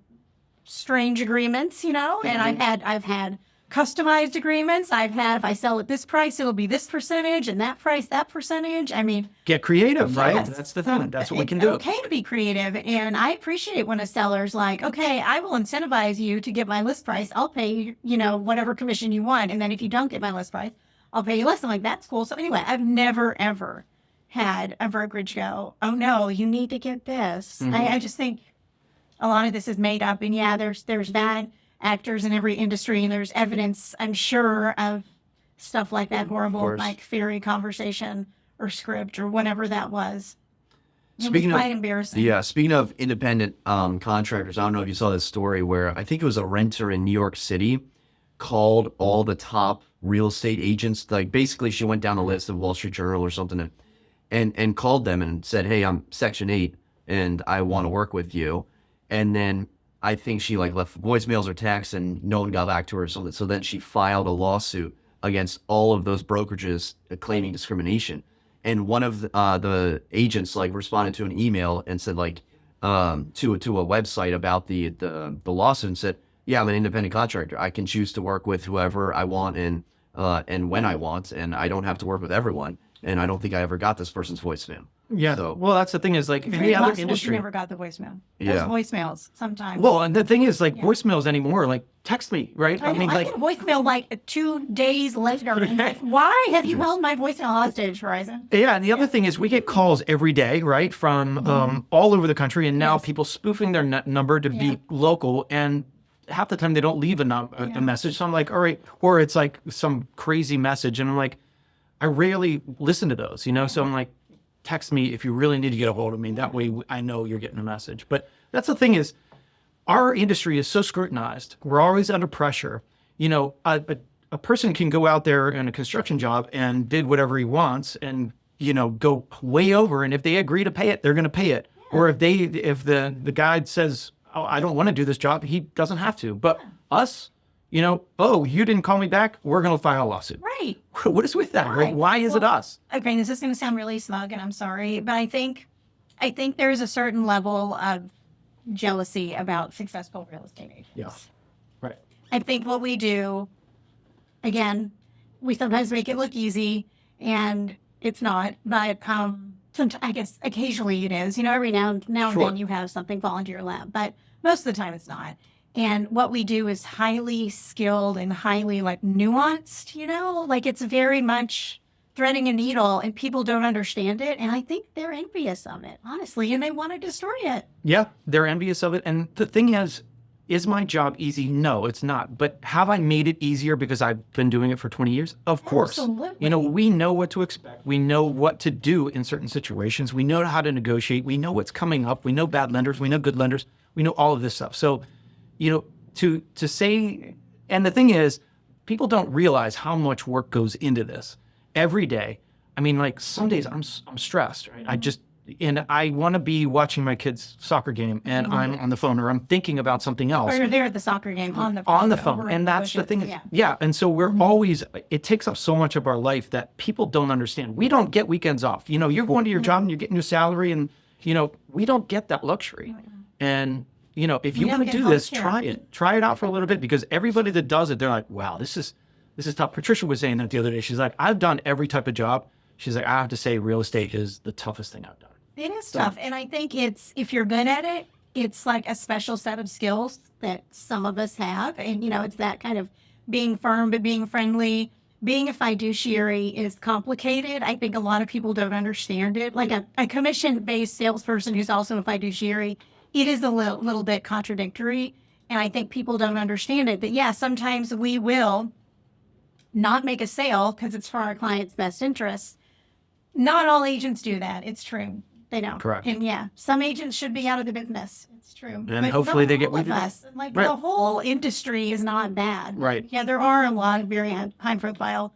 strange agreements, and I've had customized agreements. I've had, if I sell at this price, it'll be this percentage, and that price, that percentage. I mean, Get creative, right? yes. That's the thing. That's what we can It's do. okay to be creative. And I appreciate when a seller's like, okay, I will incentivize you to get my list price. I'll pay you, whatever commission you want. And then if you don't get my list price, I'll pay you less. I'm like, that's cool. So anyway, I've never, ever had a brokerage go, oh no, you need to get this. I just think a lot of this is made up. And yeah, there's bad actors in every industry, and there's evidence, I'm sure, of stuff like that horrible, course. like fairy conversation or script or whatever that was. Speaking It of- was quite embarrassing. Yeah, speaking of independent contractors, I don't know if you saw this story where I think it was a renter in New York City called all the top real estate agents. Like basically she went down a list of Wall Street Journal or something and called them and said, hey, I'm Section 8 and I want to work with you. And then I think she like left voicemails or texts and no one got back to her or something. So then she filed a lawsuit against all of those brokerages claiming discrimination. And one of the agents like responded to an email and said like to a website about the lawsuit and said, yeah, I'm an independent contractor. I can choose to work with whoever I want and when I want, and I don't have to work with everyone. And I don't think I ever got this person's voicemail. Yeah. So- Well, that's the thing is like Very any other possible she industry. never got the voicemail. Yeah. Those voicemails sometimes. Well, and the thing is like voicemails anymore, like text me, right? I get a voicemail like 2 days later. And like, why have you held my voicemail hostage, Horizon? Yeah, and the other thing is we get calls every day, right, from all over the country, and now people spoofing their number to be local, and half the time they don't leave a message. So I'm like, all right, or it's like some crazy message, and I'm like, I rarely listen to those, So I'm like, text me if you really need to get a hold of me. That way I know you're getting a message. But that's the thing is, our industry is so scrutinized. We're always under pressure. A person can go out there in a construction job and bid whatever he wants and, go way over. And if they agree to pay it, they're going to pay it. Or if the guy says, oh, I don't want to do this job, he doesn't have to. But us, oh, you didn't call me back, we're going to file a lawsuit. Right. What is with that? Right? Why is it us? Okay, this is going to sound really smug, and I'm sorry, but I think there's a certain level of jealousy about successful real estate agents. Yeah. Right. I think what we do, again, we sometimes make it look easy, and it's not. But sometimes, I guess occasionally it is. Every now and then you have something fall into your lap, but most of the time it's not. And what we do is highly skilled and highly nuanced. It's very much threading a needle, and people don't understand it. And I think they're envious of it, honestly, and they want to destroy it. Yeah, they're envious of it. And the thing is my job easy? No, it's not. But have I made it easier because I've been doing it for 20 years? Of course. Absolutely. We know what to expect. We know what to do in certain situations. We know how to negotiate. We know what's coming up. We know bad lenders. We know good lenders. We know all of this stuff. So, to say, and the thing is, people don't realize how much work goes into this every day. I mean, some days I'm stressed, right? and I want to be watching my kid's soccer game, and I'm on the phone, or I'm thinking about something else. Or you're there at the soccer game on the phone. phone. And that's the thing. Yeah. Yeah. And so we're always, it takes up so much of our life that people don't understand. We don't get weekends off. You know, you're going to your job and you're getting your salary, and, you know, we don't get that luxury. And, you know, if you We want don't to get do this, healthcare. try it out for a little bit, because everybody that does it, they're like, wow, this is tough. Patricia was saying that the other day. She's like, I've done every type of job. She's like, I have to say real estate is the toughest thing I've done. It is tough. And I think if you're good at it, it's like a special set of skills that some of us have. And, you know, it's that kind of being firm, but being friendly. Being a fiduciary is complicated. I think a lot of people don't understand it. Like a commission-based salesperson who's also a fiduciary, it is a little bit contradictory. And I think people don't understand it. But yeah, sometimes we will not make a sale because it's for our client's best interest. Not all agents do that. It's true. They don't. Correct. And yeah, some agents should be out of the business. It's true. And But hopefully not they get all of weeded out. us. Like Right. the whole industry is not bad. Right. Yeah, there are a lot of very high profile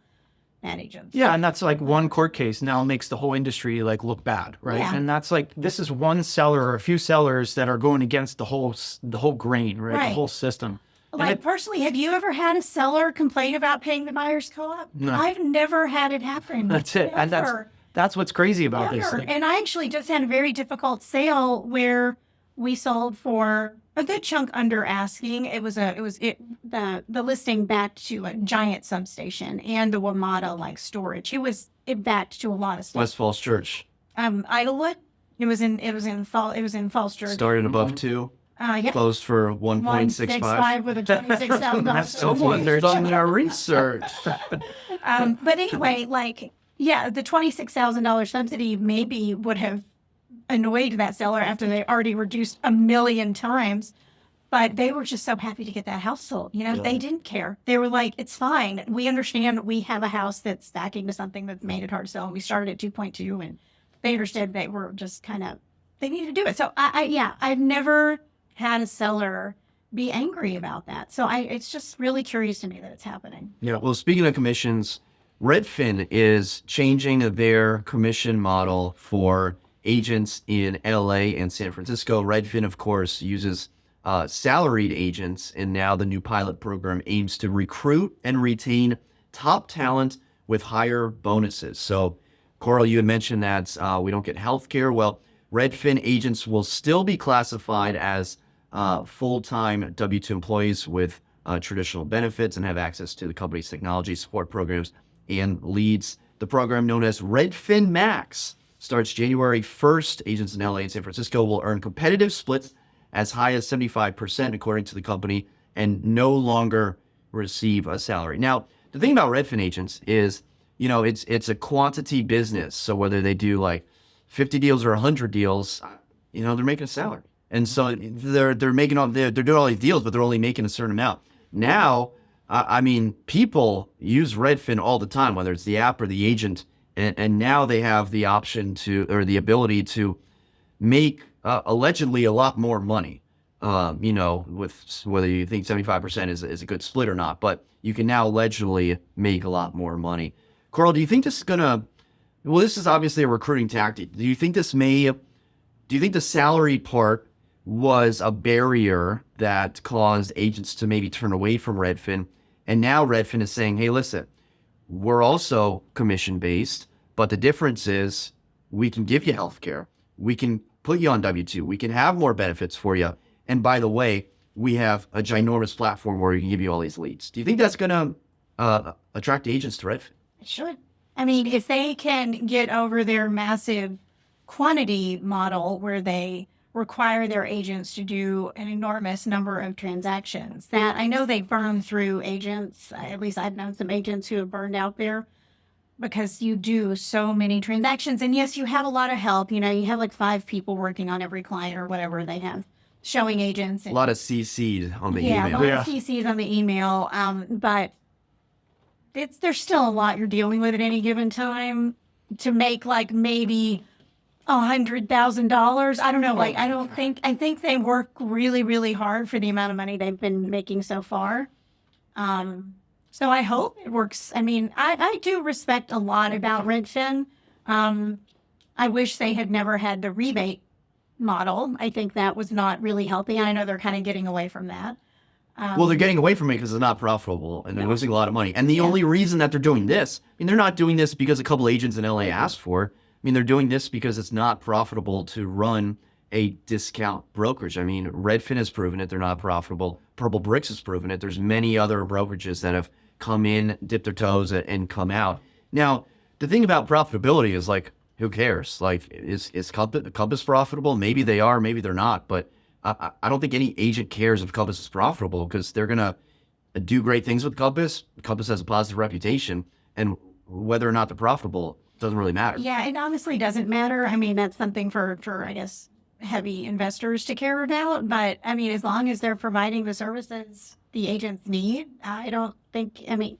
bad agents. Yeah, and that's like one court case now makes the whole industry like look bad, right? Yeah. And that's like, this is one seller or a few sellers that are going against the whole grain, right? Right. The whole system. And Like it- personally, have you ever had a seller complain about paying the buyer's co-op? No. I've never had it happen. that's it. And Ever. that's what's crazy about this. Ever. Like, And I actually just had a very difficult sale where we sold for a good chunk under asking. The listing backed to a giant substation and the WMATA like storage. It backed to a lot of stuff. West Falls Church Idlewood. It was in Falls Church. started above 2, Yeah. closed for 1.65. 165 with a $26,000. That's so Someone's done their research. But anyway, like, yeah, the $26,000 subsidy maybe would have annoyed that seller after they already reduced 1,000,000 times. But they were just so happy to get that house sold. You know, they didn't care. They were like, it's fine. We understand we have a house that's stacking to something that's made it hard to sell. We started at 2.2 and they understood they were just they needed to do it. So I've never had a seller be angry about that. So it's just really curious to me that it's happening. Yeah. Well, speaking of commissions, Redfin is changing their commission model for agents in LA and San Francisco. Redfin, of course, uses salaried agents, and now the new pilot program aims to recruit and retain top talent with higher bonuses. So, Coral, you had mentioned that we don't get health care. Well, Redfin agents will still be classified as full-time W-2 employees with traditional benefits and have access to the company's technology support programs and leads. The program known as Redfin Max starts January 1st. Agents in LA and San Francisco will earn competitive splits as high as 75%, according to the company, and no longer receive a salary. Now, the thing about Redfin agents is, you know, it's a quantity business. So whether they do like 50 deals or 100 deals, you know, they're making a salary. And so they're doing all these deals, but they're only making a certain amount. Now, I mean, people use Redfin all the time, whether it's the app or the agent, and now they have the option or the ability to make allegedly a lot more money. You know, with whether you think 75% is a good split or not, but you can now allegedly make a lot more money. Coral, do you think this is this is obviously a recruiting tactic. Do you think the salary part was a barrier that caused agents to maybe turn away from Redfin? And now Redfin is saying, hey, listen, we're also commission-based, but the difference is we can give you healthcare. We can put you on W-2. We can have more benefits for you. And by the way, we have a ginormous platform where we can give you all these leads. Do you think that's going to attract agents to Redfin? It should. I mean, if they can get over their massive quantity model where they require their agents to do an enormous number of transactions, that I know they burn through agents. At least I've known some agents who have burned out there because you do so many transactions. And yes, you have a lot of help. You know, you have like 5 people working on every client or whatever they have, showing agents. A lot of CC'd on the Yeah, email. a lot of CCs on the email. But there's still a lot you're dealing with at any given time to make like maybe $100,000. I don't know. Like, I think they work really, really hard for the amount of money they've been making so far. So I hope it works. I mean, I do respect a lot about Redfin. I wish they had never had the rebate model. I think that was not really healthy. I know they're kind of getting away from that. Well, they're getting away from it because it's not profitable and they're losing a lot of money. And the only reason that they're doing this, I mean, they're not doing this because a couple agents in LA asked for it. I mean, they're doing this because it's not profitable to run a discount brokerage. I mean, Redfin has proven it. They're not profitable. Purple Bricks has proven it. There's many other brokerages that have come in, dipped their toes, and come out. Now, the thing about profitability is like, who cares? Like, is Compass profitable? Maybe they are, maybe they're not. But I don't think any agent cares if Compass is profitable because they're going to do great things with Compass. Compass has a positive reputation. And whether or not they're profitable doesn't really matter. Yeah, it honestly doesn't matter. I mean, that's something for I guess, heavy investors to care about. But, I mean, as long as they're providing the services the agents need, I don't think, I mean,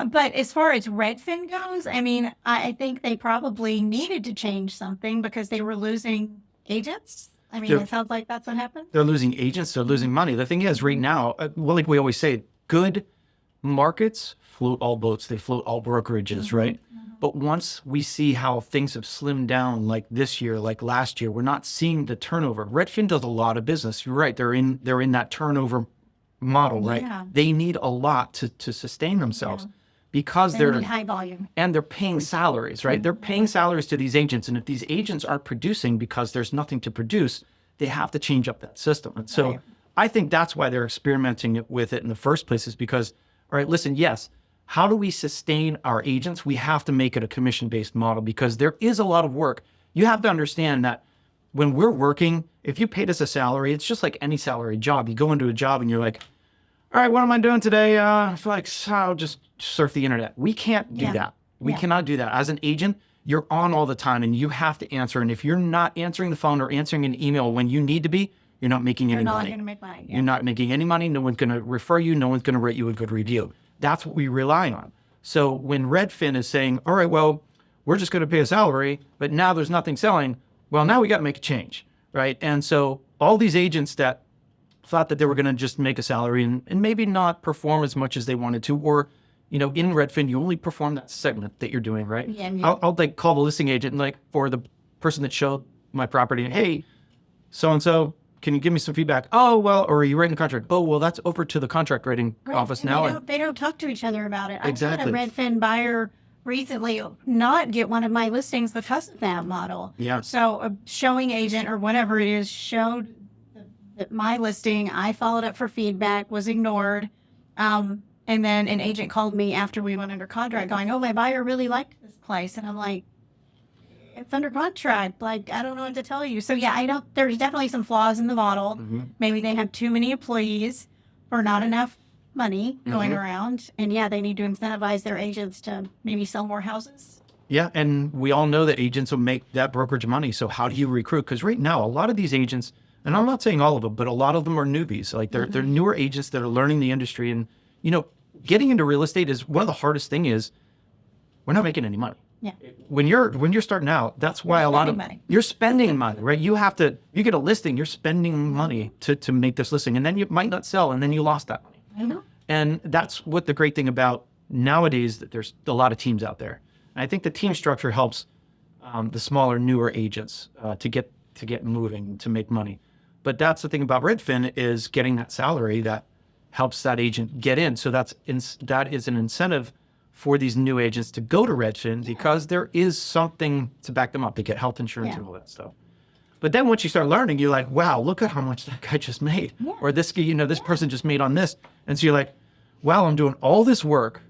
but as far as Redfin goes, I mean, I think they probably needed to change something because they were losing agents. I mean, it sounds like that's what happened. They're losing agents. They're losing money. The thing is, right now, well, like we always say, good markets float all boats. They float all brokerages, right? But once we see how things have slimmed down, like this year, like last year, we're not seeing the turnover. Redfin does a lot of business. You're right. They're in that turnover model, right? Yeah. They need a lot to sustain themselves because They they're need high volume. and they're paying salaries, right? They're paying salaries to these agents. And if these agents aren't producing because there's nothing to produce, they have to change up that system. And so I think that's why they're experimenting with it in the first place is because, all right, listen, yes, how do we sustain our agents? We have to make it a commission-based model because there is a lot of work. You have to understand that when we're working, if you paid us a salary, it's just like any salary job. You go into a job and you're like, all right, what am I doing today? I feel like I'll just surf the internet. We can't do that. We cannot do that. As an agent, you're on all the time and you have to answer. And if you're not answering the phone or answering an email when you need to be, you're not making any money. You're not going to make money. You're not making any money. No one's going to refer you. No one's going to rate you a good review. That's what we rely on. So when Redfin is saying, all right, well, we're just going to pay a salary, but now there's nothing selling. Well, now we got to make a change, right? And so all these agents that thought that they were going to just make a salary and maybe not perform as much as they wanted to, or, you know, in Redfin, you only perform that segment that you're doing, right? Yeah. I'll like call the listing agent and like for the person that showed my property, hey, so-and-so, can you give me some feedback? Oh, well, or are you writing the contract? Oh, well, that's over to the contract rating office And now. They don't talk to each other about it. Exactly. I had a Redfin buyer recently not get one of my listings because of that model. Yeah. So a showing agent or whatever it is showed that my listing, I followed up for feedback, was ignored. And then an agent called me after we went under contract going, oh, my buyer really liked this place. And I'm like, it's under contract. Like, I don't know what to tell you. So yeah, there's definitely some flaws in the model. Maybe they have too many employees for not enough money going around. And yeah, they need to incentivize their agents to maybe sell more houses. Yeah, and we all know that agents will make that brokerage money. So how do you recruit? Because right now, a lot of these agents, and I'm not saying all of them, but a lot of them are newbies. Like they're newer agents that are learning the industry. And, you know, getting into real estate is one of the hardest thing is we're not making any money. Yeah. When you're starting out, that's why you're spending money, right? You get a listing, you're spending money to make this listing, and then you might not sell, and then you lost that money. I know. And that's what the great thing about nowadays, that there's a lot of teams out there. And I think the team structure helps the smaller, newer agents to get moving, to make money. But that's the thing about Redfin is getting that salary that helps that agent get in. So that is an incentive for these new agents to go to Redfin because there is something to back them up. They get health insurance and all that stuff. But then once you start learning, you're like, wow, look at how much that guy just made. Yeah. Or this person just made on this. And so you're like, wow, I'm doing all this work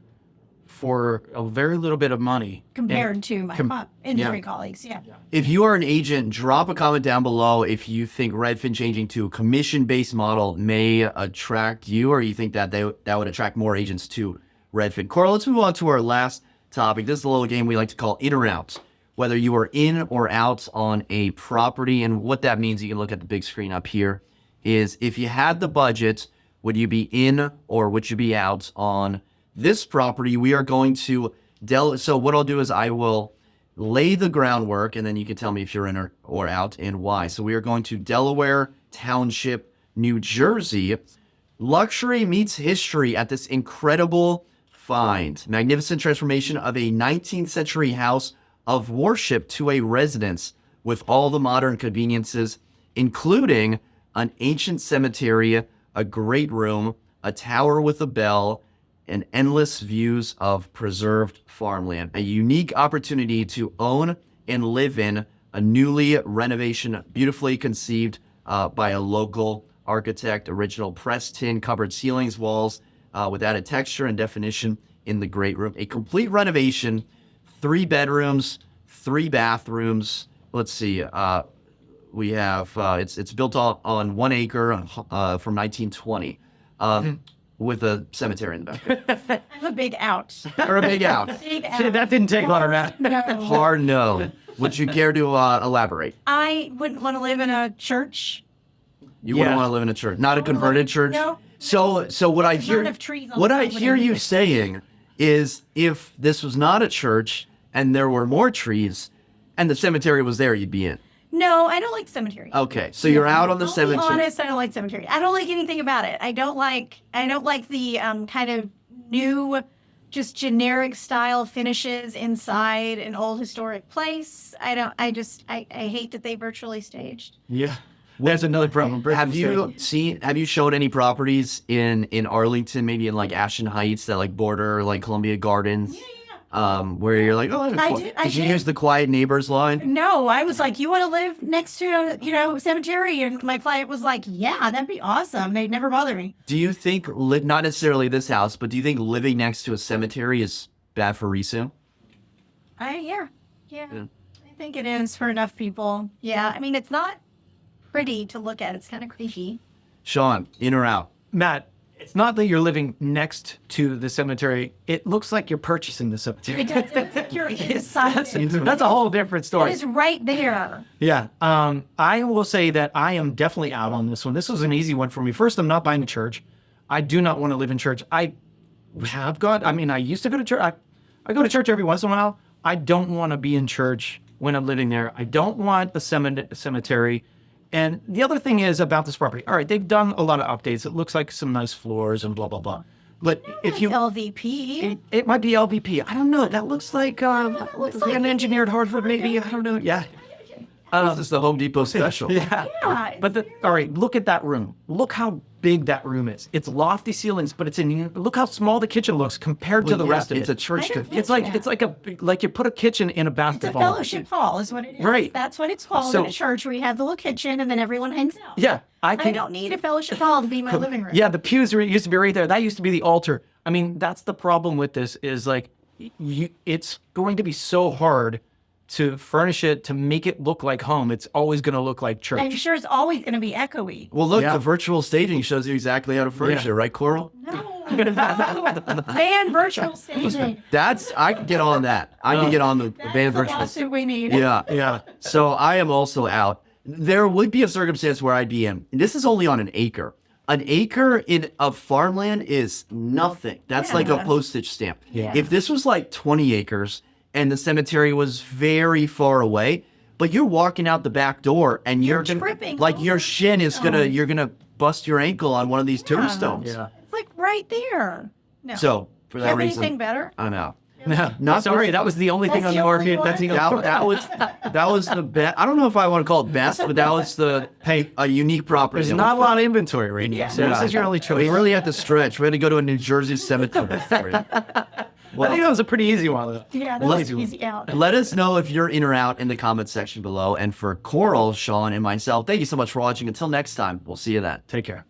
for a very little bit of money. Compared to my industry colleagues. Yeah. If you are an agent, drop a comment down below if you think Redfin changing to a commission-based model may attract you, or you think that that would attract more agents to Redfin. Coral, let's move on to our last topic. This is a little game we like to call in or out. Whether you are in or out on a property, and what that means, you can look at the big screen up here, is if you had the budget, would you be in or would you be out on this property? We are going to so what I'll do is I will lay the groundwork, and then you can tell me if you're in or out and why. So we are going to Delaware Township, New Jersey. Luxury meets history at this incredible find. Magnificent transformation of a 19th century house of worship to a residence with all the modern conveniences, including an ancient cemetery, a great room, a tower with a bell, and endless views of preserved farmland. A unique opportunity to own and live in a newly renovation, beautifully conceived by a local architect, original pressed tin covered ceilings, walls with added texture and definition in the great room. A complete renovation, 3 bedrooms, 3 bathrooms. Let's see. We have it's built on 1 acre from 1920 with a cemetery in the back. I'm a big ouch. Or a big out. Big See, ouch. that didn't take long, Matt. No. Hard no. Would you care to elaborate? I wouldn't want to live in a church. You wouldn't Yeah. want to live in a church, not a converted church. No. So what I hear, Lot of trees on what the I top of hear it. you saying is, if this was not a church and there were more trees, and the cemetery was there, you'd be in. No, I don't like cemetery. Okay, so you're out on the I'll be cemetery. honest, I don't like cemetery. I don't like anything about it. I don't like the kind of new, just generic style finishes inside an old historic place. I hate that they virtually staged. Yeah. There's another problem. Have you showed any properties in Arlington, maybe in like Ashton Heights that like border like Columbia Gardens? Where you're like, oh, I did you did. use the quiet neighbors line? No, I was like, you want to live next to a cemetery? And my client was like, yeah, that'd be awesome. They'd never bother me. Do you think, not necessarily this house, but do you think living next to a cemetery is bad for resale? Yeah. I think it is for enough people. Yeah, I mean, it's not pretty to look at. It's kind of creepy. Sean, in or out? Matt, it's not that you're living next to the cemetery. It looks like you're purchasing the cemetery. It does. You're inside it. That's a whole different It story. is right there. Yeah. I will say that I am definitely out on this one. This was an easy one for me. First, I'm not buying a church. I do not want to live in church. I used to go to church. I go to church every once in a while. I don't want to be in church when I'm living there. I don't want a cemetery. And the other thing is about this property. All right, they've done a lot of updates. It looks like some nice floors and blah, blah, blah. But if you... LVP. It might be LVP. I don't know. That looks like an engineered hardwood, maybe. I don't know. Yeah. This is the Home Depot special. Yeah. Yeah. But all right, look at that room. Look how big that room is. It's lofty ceilings, but look how small the kitchen looks compared to the rest of it. It's a church. I don't It's like you put a kitchen in a It's a basketball. fellowship hall is what it is. Right. That's what it's called So- in a church where you have the little kitchen and then everyone hangs out. Yeah, I don't need a fellowship hall to be my living room. Yeah, the pews used to be right there. That used to be the altar. I mean, that's the problem with this is like, it's going to be so hard to furnish it, to make it look like home. It's always going to look like church. I'm sure it's always going to be echoey. Well, look, Yeah. the virtual staging shows you exactly how to furnish Yeah. it, right, Coral? No. Ban virtual staging. I can get on that. I can get on the That's band the virtual. lawsuit we need. Yeah. Yeah. So I am also out. There would be a circumstance where I'd be in. This is only on an acre. An acre of farmland is nothing. That's like a Yeah. postage stamp. Yeah. If this was like 20 acres and the cemetery was very far away, but you're walking out the back door and you're gonna, tripping like your over. shin is you're gonna bust your ankle on one of these tombstones. Yeah. It's like right there. No. So for you that have reason, anything better? I'm out. No, Not sorry. That was the only thing That's on the the only market. one? That's the only That was the best. I don't know if I want to call it best, but that was a unique property. There's not a lot of inventory right now. So this is your only choice. We really have to stretch. We had to go to a New Jersey cemetery. I think that was a pretty easy one. Though. Yeah, that was easy out. Let us know if you're in or out in the comments section below. And for Coral, Sean, and myself, thank you so much for watching. Until next time, we'll see you then. Take care.